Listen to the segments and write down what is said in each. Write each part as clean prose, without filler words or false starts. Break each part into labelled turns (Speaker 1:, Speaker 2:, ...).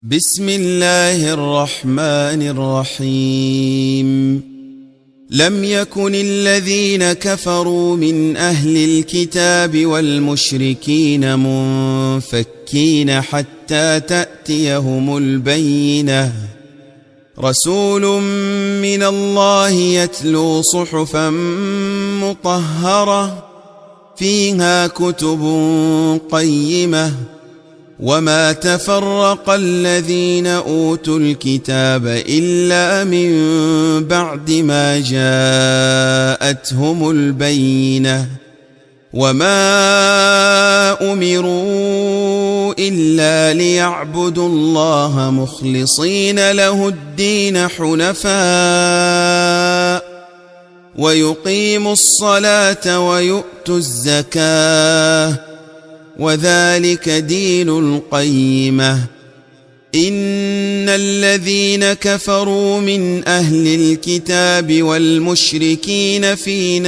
Speaker 1: بسم الله الرحمن الرحيم لم يكن الذين كفروا من أهل الكتاب والمشركين منفكين حتى تأتيهم البينة رسول من الله يتلو صحفا مطهرة فيها كتب قيمة وما تفرق الذين أوتوا الكتاب إلا من بعد ما جاءتهم البينة وما أمروا إلا ليعبدوا الله مخلصين له الدين حنفاء ويقيموا الصلاة ويؤتوا الزكاة وذلك دين القيمة إن الذين كفروا من أهل الكتاب والمشركين في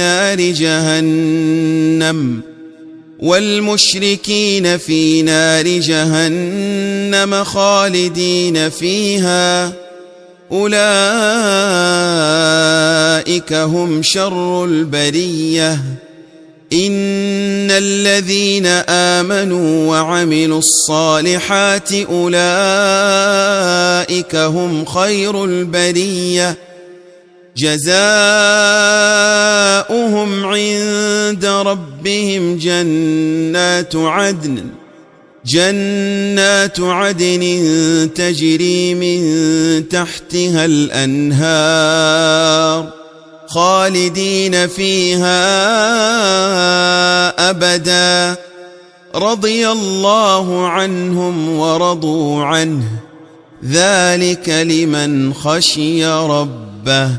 Speaker 1: نار جهنم خالدين فيها أولئك هم شر البرية إن الذين آمنوا وعملوا الصالحات أولئك هم خير البرية جزاؤهم عند ربهم جنات عدن تجري من تحتها الأنهار خالدين فيها أبدا رضي الله عنهم ورضوا عنه ذلك لمن خشي ربه